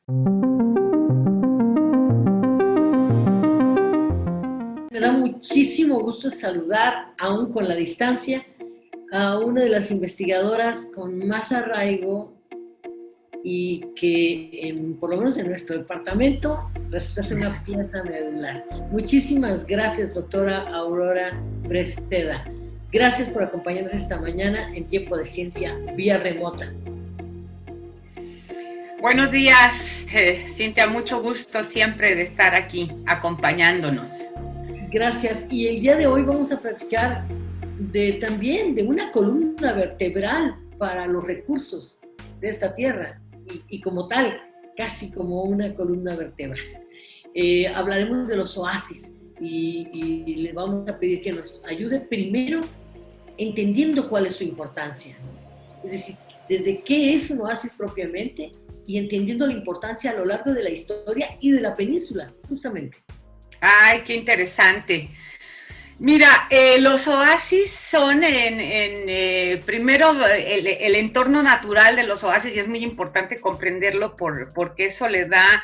Me da muchísimo gusto saludar, aún con la distancia, a una de las investigadoras con más arraigo y que, por lo menos en nuestro departamento, resulta ser una pieza medular. Muchísimas gracias, doctora Aurora Breceda. Gracias por acompañarnos esta mañana en Tiempo de Ciencia vía remota. Buenos días, Cintia, mucho gusto siempre de estar aquí acompañándonos. Gracias. Y el día de hoy vamos a platicar también de una columna vertebral para los recursos de esta tierra y como tal, casi como una columna vertebral. Hablaremos de los oasis y le vamos a pedir que nos ayude primero entendiendo cuál es su importancia. Es decir, desde qué es un oasis propiamente y entendiendo la importancia a lo largo de la historia y de la península, justamente. ¡Ay, qué interesante! Mira, los oasis son primero el entorno natural de los oasis, y es muy importante comprenderlo porque eso le da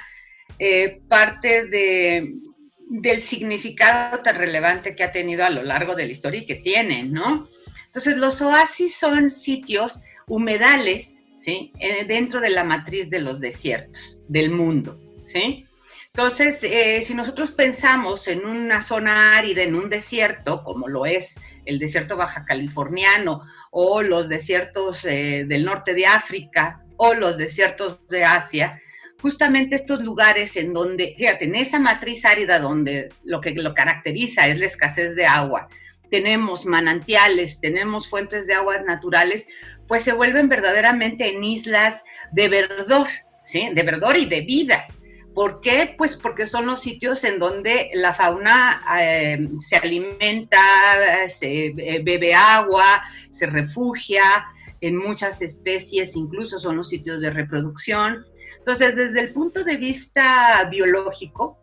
parte del significado tan relevante que ha tenido a lo largo de la historia y que tienen, ¿no? Entonces, los oasis son sitios humedales, ¿sí? Dentro de la matriz de los desiertos del mundo, ¿sí? Entonces, si nosotros pensamos en una zona árida, en un desierto, como lo es el desierto baja californiano, o los desiertos del norte de África, o los desiertos de Asia, justamente estos lugares en donde, fíjate, en esa matriz árida donde lo que lo caracteriza es la escasez de agua, tenemos manantiales, tenemos fuentes de aguas naturales, pues se vuelven verdaderamente en islas de verdor, ¿sí? De verdor y de vida. ¿Por qué? Pues porque son los sitios en donde la fauna se alimenta, se bebe agua, se refugia en muchas especies, incluso son los sitios de reproducción. Entonces, desde el punto de vista biológico,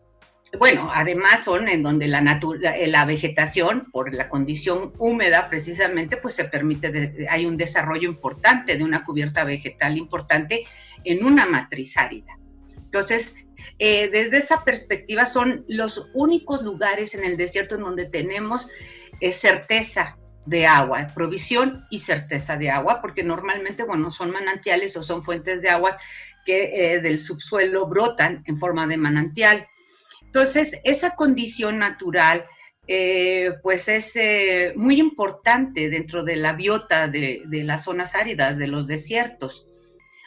bueno, además son en donde la vegetación, por la condición húmeda precisamente, pues se permite, hay un desarrollo importante de una cubierta vegetal importante en una matriz árida. Entonces, desde esa perspectiva son los únicos lugares en el desierto en donde tenemos certeza de agua, provisión y certeza de agua, porque normalmente, bueno, son manantiales o son fuentes de agua que del subsuelo brotan en forma de manantial. Entonces, esa condición natural, pues es muy importante dentro de la biota de las zonas áridas, de los desiertos.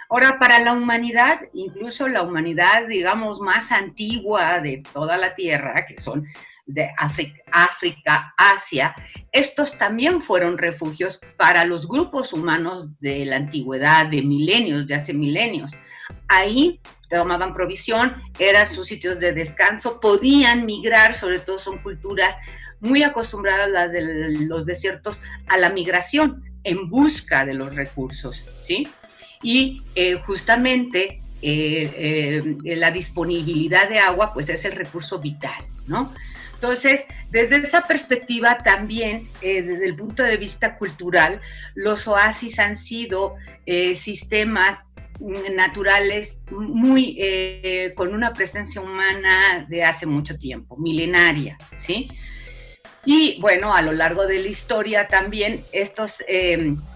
Ahora, para la humanidad, incluso la humanidad, digamos, más antigua de toda la Tierra, que son de África, Asia, estos también fueron refugios para los grupos humanos de la antigüedad, de milenios, de hace milenios. Ahí tomaban provisión, eran sus sitios de descanso, podían migrar, sobre todo son culturas muy acostumbradas, las de los desiertos, a la migración en busca de los recursos, ¿sí? Y justamente la disponibilidad de agua, pues es el recurso vital, ¿no? Entonces, desde esa perspectiva también, desde el punto de vista cultural, los oasis han sido sistemas naturales muy con una presencia humana de hace mucho tiempo, milenaria, ¿sí? Y bueno, a lo largo de la historia también estos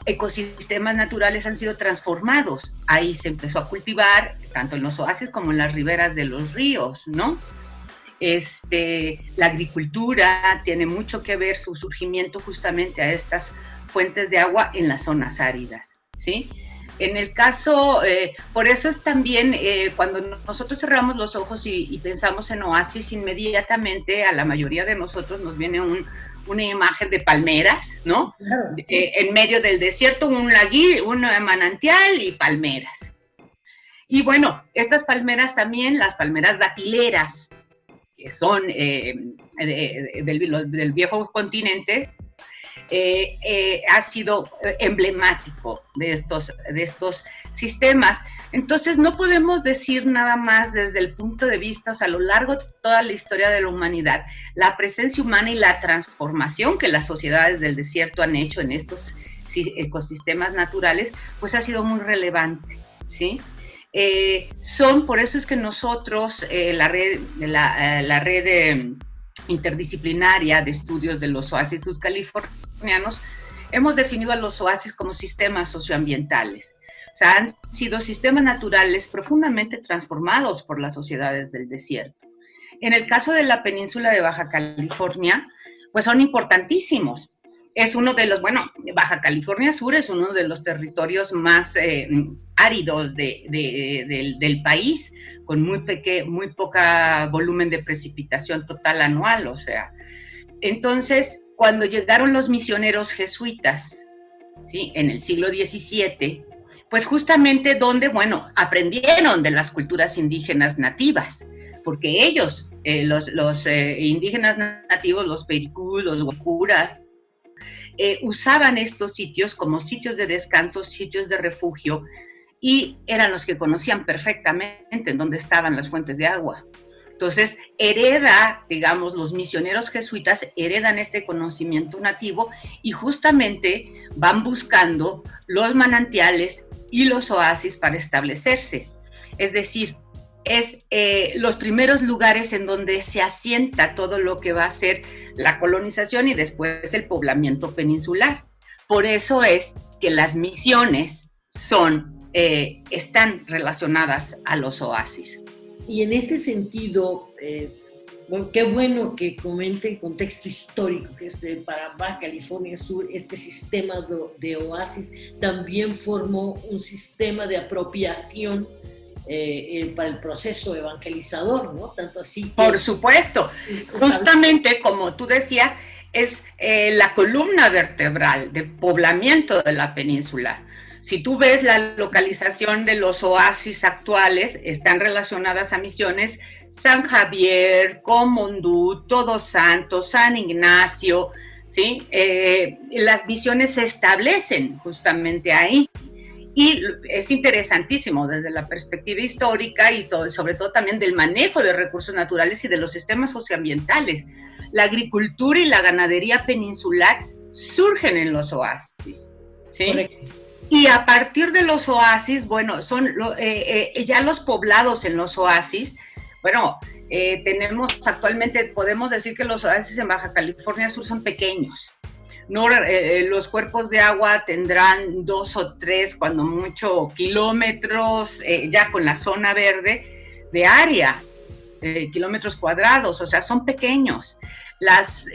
ecosistemas naturales han sido transformados. Ahí se empezó a cultivar, tanto en los oasis como en las riberas de los ríos, ¿no? La agricultura tiene mucho que ver, su surgimiento justamente a estas fuentes de agua en las zonas áridas, ¿sí? En el caso, por eso es también, cuando nosotros cerramos los ojos y pensamos en oasis, inmediatamente a la mayoría de nosotros nos viene una imagen de palmeras, ¿no? Claro, sí. En medio del desierto, un manantial y palmeras. Y bueno, estas palmeras también, las palmeras datileras, que son del viejo continente, ha sido emblemático de estos sistemas. Entonces no podemos decir nada más desde el punto de vista, o sea, a lo largo de toda la historia de la humanidad, la presencia humana y la transformación que las sociedades del desierto han hecho en estos ecosistemas naturales, pues ha sido muy relevante, ¿sí? Por eso es que nosotros, la red interdisciplinaria de estudios de los oasis subcalifornianos, hemos definido a los oasis como sistemas socioambientales. O sea, han sido sistemas naturales profundamente transformados por las sociedades del desierto. En el caso de la península de Baja California, pues son importantísimos. Es uno de los, Baja California Sur es uno de los territorios más áridos del país, con muy poca volumen de precipitación total anual, o sea. Entonces, cuando llegaron los misioneros jesuitas, ¿sí?, en el siglo XVII, pues justamente aprendieron de las culturas indígenas nativas, porque ellos, los indígenas nativos, los pericú, los guacuras, usaban estos sitios como sitios de descanso, sitios de refugio, y eran los que conocían perfectamente en dónde estaban las fuentes de agua. Entonces, los misioneros jesuitas heredan este conocimiento nativo y justamente van buscando los manantiales y los oasis para establecerse. Es decir, es los primeros lugares en donde se asienta todo lo que va a ser la colonización y después el poblamiento peninsular. Por eso es que las misiones están relacionadas a los oasis. Y en este sentido, qué bueno que comente el contexto histórico que es para Baja California Sur. Este sistema de oasis también formó un sistema de apropiación para el proceso evangelizador, ¿no? Tanto así que... Por supuesto, justamente como tú decías, es la columna vertebral de poblamiento de la península. Si tú ves la localización de los oasis actuales, están relacionadas a misiones San Javier, Comondú, Todos Santos, San Ignacio, ¿sí? Las misiones se establecen justamente ahí. Y es interesantísimo desde la perspectiva histórica y sobre todo también del manejo de recursos naturales y de los sistemas socioambientales. La agricultura y la ganadería peninsular surgen en los oasis, ¿sí? Correcto. Y a partir de los oasis, son ya los poblados en los oasis. Tenemos actualmente, podemos decir que los oasis en Baja California Sur son pequeños. No, los cuerpos de agua tendrán 2 o 3, cuando mucho, kilómetros, ya con la zona verde de área, kilómetros cuadrados, o sea, son pequeños. Las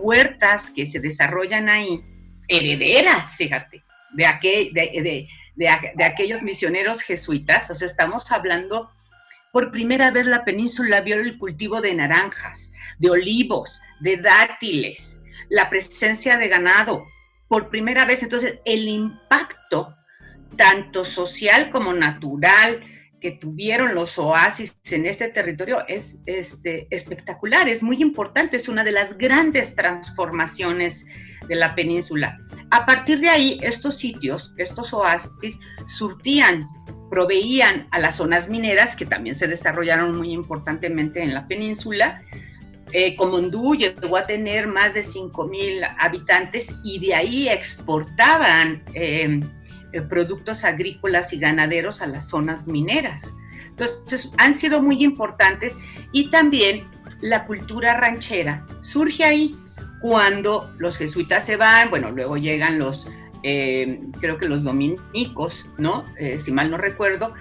huertas que se desarrollan ahí, herederas, fíjate, de aquellos misioneros jesuitas, o sea, estamos hablando, por primera vez la península vio el cultivo de naranjas, de olivos, de dátiles, la presencia de ganado, por primera vez. Entonces, el impacto, tanto social como natural, que tuvieron los oasis en este territorio es espectacular, es muy importante, es una de las grandes transformaciones de la península. A partir de ahí, estos sitios, estos oasis, proveían a las zonas mineras, que también se desarrollaron muy importantemente en la península. Comondú llegó a tener más de 5,000 habitantes y de ahí exportaban productos agrícolas y ganaderos a las zonas mineras. Entonces, han sido muy importantes, y también la cultura ranchera surge ahí cuando los jesuitas se van. Luego llegan creo que los dominicos, ¿no? Si mal no recuerdo,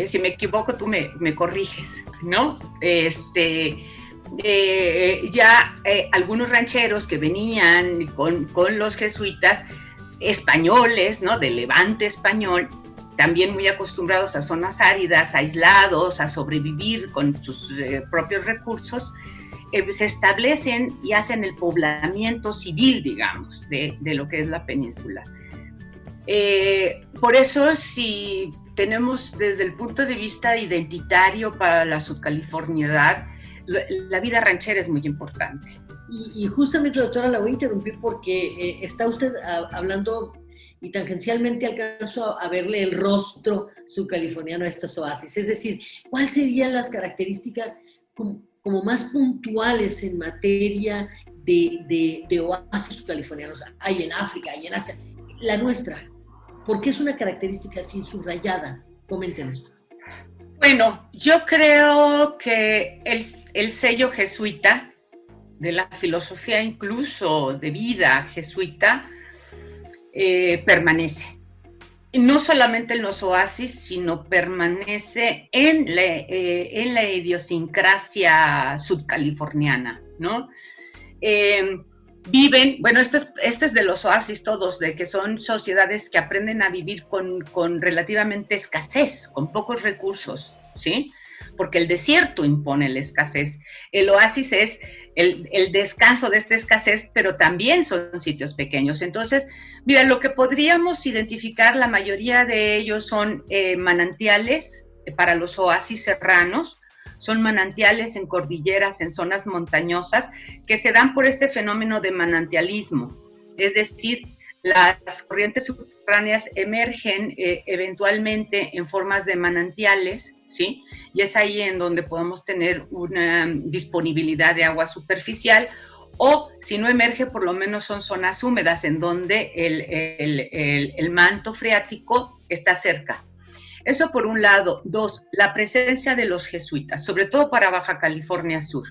si me equivoco tú me corriges, ¿no? Algunos rancheros que venían con los jesuitas, españoles, ¿no?, del levante español, también muy acostumbrados a zonas áridas, aislados, a sobrevivir con sus propios recursos, se establecen y hacen el poblamiento civil, digamos, de lo que es la península. Por eso, si tenemos desde el punto de vista identitario para la subcaliforniedad, la vida ranchera es muy importante. Y justamente, doctora, la voy a interrumpir porque está usted hablando y tangencialmente alcanzo a verle el rostro subcaliforniano a estas oasis. Es decir, ¿cuáles serían las características como más puntuales en materia de oasis subcalifornianos? Hay en África, hay en Asia. La nuestra, ¿por qué es una característica así subrayada? Coméntenos. Bueno, yo creo que el sello jesuita, de la filosofía incluso de vida jesuita, permanece. Y no solamente en los oasis, sino permanece en la idiosincrasia sudcaliforniana, ¿no? Viven, bueno, esto es de los oasis todos, de que son sociedades que aprenden a vivir con relativamente escasez, con pocos recursos, ¿sí? Porque el desierto impone la escasez. El oasis es el descanso de esta escasez, pero también son sitios pequeños. Entonces, mira, lo que podríamos identificar, la mayoría de ellos son manantiales para los oasis serranos, son manantiales en cordilleras, en zonas montañosas, que se dan por este fenómeno de manantialismo. Es decir, las corrientes subterráneas emergen eventualmente en formas de manantiales, ¿sí? Y es ahí en donde podemos tener una disponibilidad de agua superficial, o si no emerge, por lo menos son zonas húmedas en donde el manto freático está cerca. Eso por un lado. Dos, la presencia de los jesuitas, sobre todo para Baja California Sur.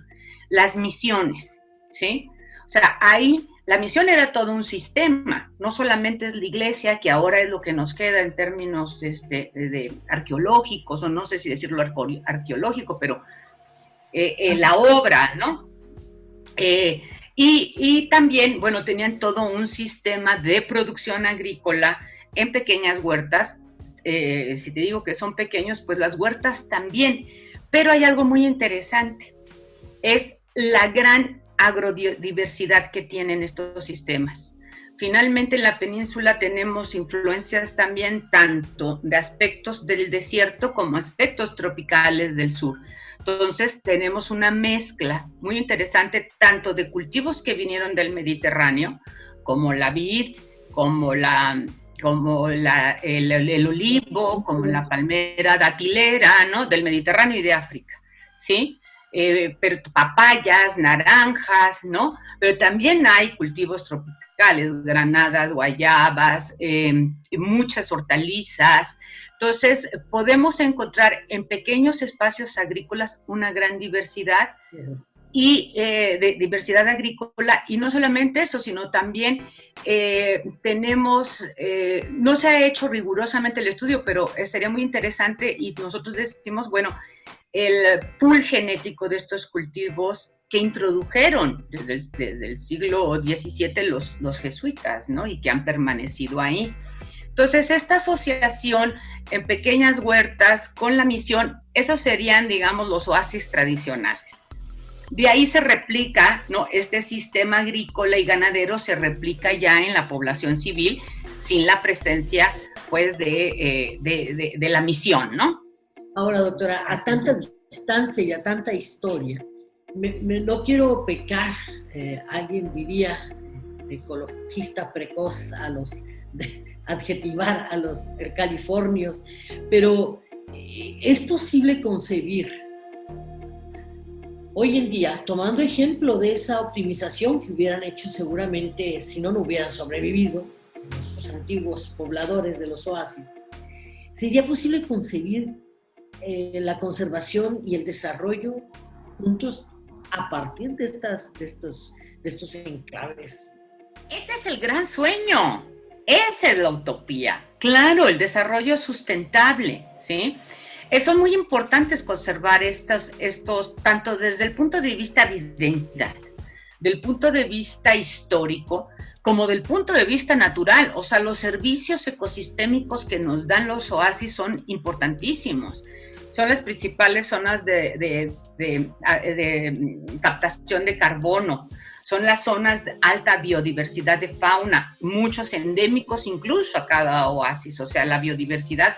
Las misiones, ¿sí? O sea, ahí la misión era todo un sistema, no solamente es la iglesia, que ahora es lo que nos queda en términos de arqueológicos, o no sé si decirlo arqueológico, pero la obra, ¿no? Y también, bueno, tenían todo un sistema de producción agrícola en pequeñas huertas. Si te digo que son pequeños, pues las huertas también. Pero hay algo muy interesante, es la gran agrodiversidad que tienen estos sistemas. Finalmente en la península tenemos influencias también tanto de aspectos del desierto como aspectos tropicales del sur. Entonces tenemos una mezcla muy interesante tanto de cultivos que vinieron del Mediterráneo, como la vid, como el olivo, como la palmera datilera, ¿no? Del Mediterráneo y de África, ¿sí? Pero papayas, naranjas, ¿no? Pero también hay cultivos tropicales, granadas, guayabas, muchas hortalizas. Entonces, podemos encontrar en pequeños espacios agrícolas una gran diversidad y de diversidad agrícola, y no solamente eso, sino también tenemos, no se ha hecho rigurosamente el estudio, pero sería muy interesante, y nosotros decimos, bueno, el pool genético de estos cultivos que introdujeron desde el siglo XVII los jesuitas, ¿no? Y que han permanecido ahí. Entonces, esta asociación en pequeñas huertas con la misión, esos serían, digamos, los oasis tradicionales. De ahí se replica, ¿no? Este sistema agrícola y ganadero se replica ya en la población civil, sin la presencia, pues, de la misión, ¿no? Ahora, doctora, a tanta distancia y a tanta historia, no quiero pecar, alguien diría, de ecologista precoz, adjetivar a los californios, pero es posible concebir hoy en día, tomando ejemplo de esa optimización que hubieran hecho seguramente si no hubieran sobrevivido los antiguos pobladores de los oasis, ¿sería posible concebir la conservación y el desarrollo juntos a partir de estos enclaves? Ese es el gran sueño, esa es la utopía. Claro, el desarrollo sustentable, ¿sí? Son muy importantes conservar estos, tanto desde el punto de vista de identidad, del punto de vista histórico, como del punto de vista natural. O sea, los servicios ecosistémicos que nos dan los oasis son importantísimos. Son las principales zonas de captación de carbono, son las zonas de alta biodiversidad de fauna, muchos endémicos incluso a cada oasis. O sea, la biodiversidad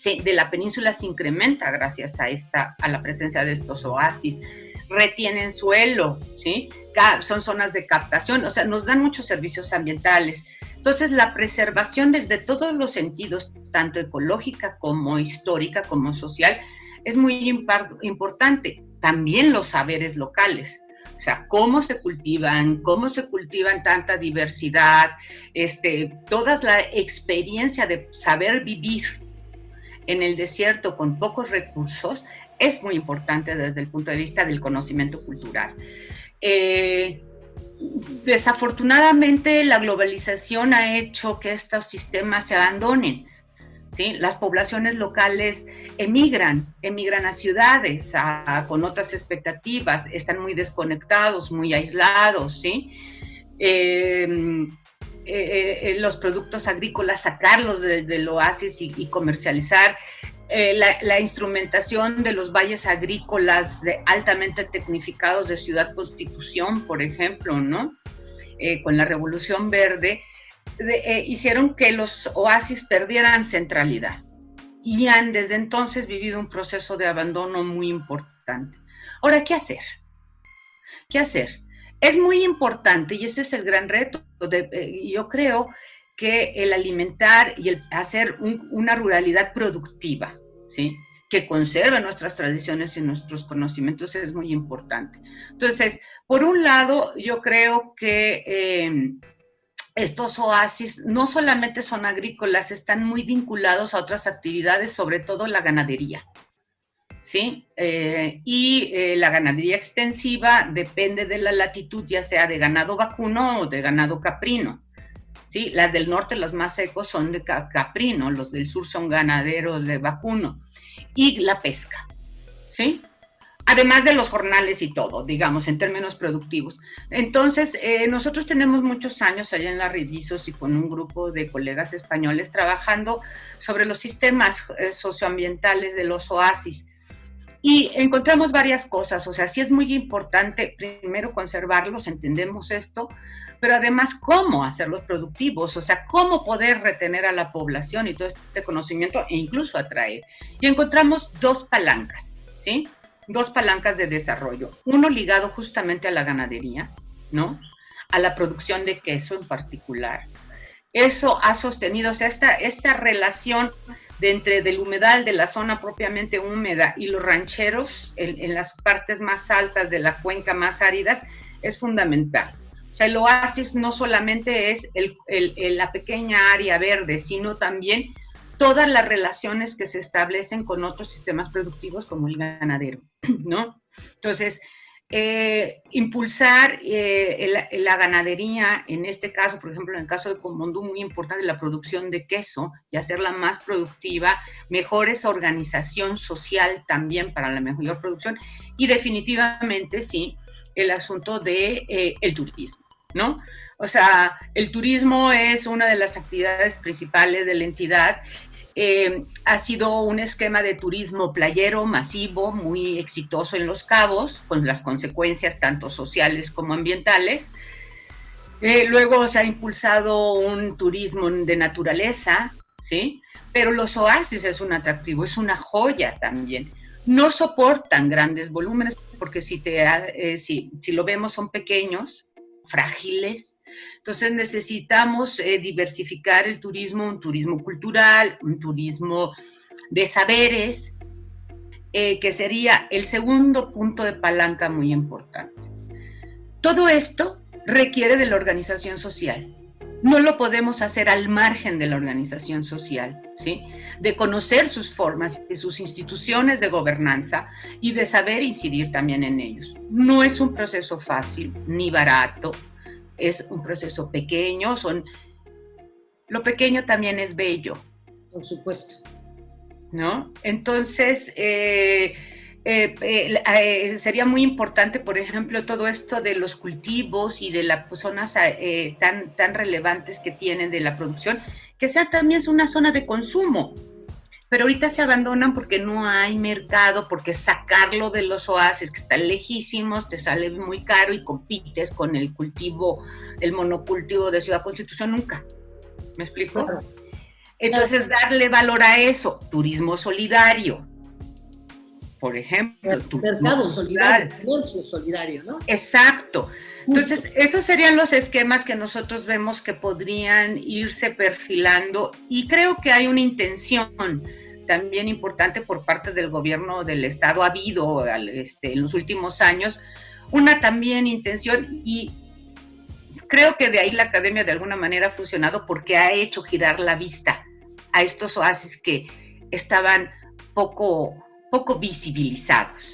de la península se incrementa gracias a la presencia de estos oasis. Retienen suelo, ¿sí? Son zonas de captación, o sea, nos dan muchos servicios ambientales. Entonces, la preservación desde todos los sentidos, tanto ecológica como histórica, como social, es muy importante. También los saberes locales, o sea, cómo se cultivan tanta diversidad, toda la experiencia de saber vivir en el desierto con pocos recursos es muy importante desde el punto de vista del conocimiento cultural. Desafortunadamente, la globalización ha hecho que estos sistemas se abandonen, ¿sí? Las poblaciones locales emigran a ciudades con otras expectativas, están muy desconectados, muy aislados, ¿sí? Los productos agrícolas, sacarlos del oasis y comercializar. La instrumentación de los valles agrícolas altamente tecnificados de Ciudad Constitución, por ejemplo, ¿no? Con la Revolución Verde, hicieron que los oasis perdieran centralidad y han desde entonces vivido un proceso de abandono muy importante. Ahora, ¿qué hacer? ¿Qué hacer? Es muy importante, y ese es el gran reto, yo creo que el alimentar y el hacer una ruralidad productiva, ¿sí? Que conserve nuestras tradiciones y nuestros conocimientos es muy importante. Entonces, por un lado, yo creo que estos oasis no solamente son agrícolas, están muy vinculados a otras actividades, sobre todo la ganadería, ¿sí? La ganadería extensiva depende de la latitud, ya sea de ganado vacuno o de ganado caprino, ¿sí? Las del norte, los más secos, son de caprino, los del sur son ganaderos de vacuno. Y la pesca, ¿sí? Además de los jornales y todo, digamos, en términos productivos. Entonces, nosotros tenemos muchos años allá en la Ridizos y con un grupo de colegas españoles trabajando sobre los sistemas socioambientales de los oasis. Y encontramos varias cosas, o sea, sí es muy importante primero conservarlos, entendemos esto, pero además cómo hacerlos productivos, o sea, cómo poder retener a la población y todo este conocimiento e incluso atraer. Y encontramos dos palancas, ¿sí? Dos palancas de desarrollo. Uno ligado justamente a la ganadería, ¿no? A la producción de queso en particular. Eso ha sostenido, o sea, esta relación del humedal de la zona propiamente húmeda y los rancheros en las partes más altas de la cuenca más áridas es fundamental. O sea, el oasis no solamente es la pequeña área verde, sino también todas las relaciones que se establecen con otros sistemas productivos como el ganadero, ¿no? Entonces, impulsar la ganadería, en este caso, por ejemplo, en el caso de Comondú, muy importante la producción de queso y hacerla más productiva, mejores organización social también para la mejor producción y definitivamente, sí, el asunto de el turismo, ¿no? O sea, el turismo es una de las actividades principales de la entidad. Ha sido un esquema de turismo playero masivo, muy exitoso en Los Cabos, con las consecuencias tanto sociales como ambientales. Luego se ha impulsado un turismo de naturaleza, ¿sí? Pero los oasis es un atractivo, es una joya también. No soportan grandes volúmenes porque si lo vemos son pequeños, frágiles. Entonces necesitamos diversificar el turismo, un turismo cultural, un turismo de saberes, que sería el segundo punto de palanca muy importante. Todo esto requiere de la organización social. No lo podemos hacer al margen de la organización social, ¿sí? De conocer sus formas y sus instituciones de gobernanza y de saber incidir también en ellos. No es un proceso fácil ni barato. Es un proceso pequeño, lo pequeño también es bello. Por supuesto. ¿No? Entonces, sería muy importante, por ejemplo, todo esto de los cultivos y de las zonas tan relevantes que tienen de la producción, que sea también una zona de consumo. Pero ahorita se abandonan porque no hay mercado, porque sacarlo de los oasis que están lejísimos te sale muy caro y compites con el monocultivo de Ciudad Constitución nunca. ¿Me explico? Claro. Entonces, darle valor a eso, turismo solidario, por ejemplo. Mercado solidario, comercio solidario, ¿no? Exacto. Entonces, esos serían los esquemas que nosotros vemos que podrían irse perfilando y creo que hay una intención también importante por parte del gobierno del estado. Ha habido en los últimos años una también intención y creo que de ahí la academia de alguna manera ha funcionado porque ha hecho girar la vista a estos oasis que estaban poco visibilizados,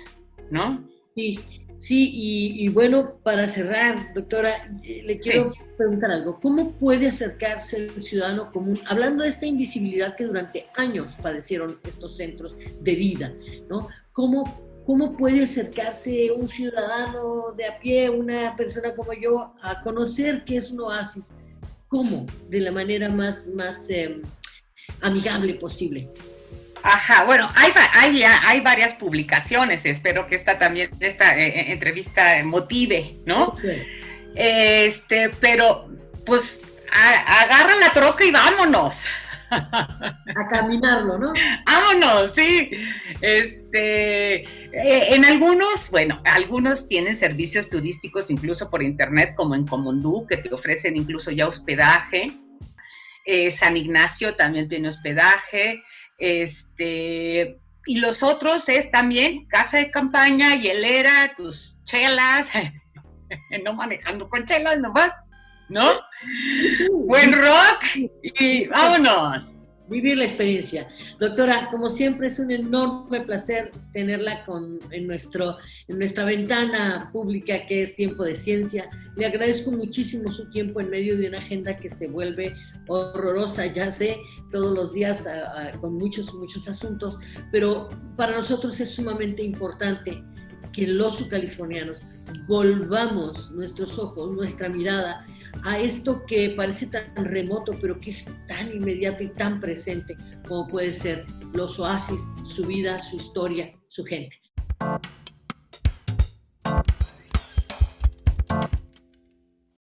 ¿no? Sí, sí, y bueno, para cerrar, doctora, le quiero preguntar algo. ¿Cómo puede acercarse el ciudadano común, hablando de esta invisibilidad que durante años padecieron estos centros de vida, ¿no? ¿Cómo puede acercarse un ciudadano de a pie, una persona como yo, a conocer qué es un oasis? ¿Cómo? De la manera más amigable posible. Ajá, bueno, hay varias publicaciones, espero que esta entrevista motive, ¿no? Pero pues agarra la troca y vámonos. A caminarlo, ¿no? Vámonos, sí. En algunos tienen servicios turísticos incluso por internet, como en Comondú, que te ofrecen incluso ya hospedaje. San Ignacio también tiene hospedaje. Y los otros es también casa de campaña, hielera, tus chelas, no manejando con chelas nomás, ¿no? Sí. Buen rock y vámonos. Vivir la experiencia. Doctora, como siempre es un enorme placer tenerla en nuestra ventana pública que es Tiempo de Ciencia. Le agradezco muchísimo su tiempo en medio de una agenda que se vuelve horrorosa, ya sé, todos los días con muchos asuntos, pero para nosotros es sumamente importante que los subcalifornianos volvamos nuestros ojos, nuestra mirada a esto que parece tan remoto, pero que es tan inmediato y tan presente como puede ser los oasis, su vida, su historia, su gente.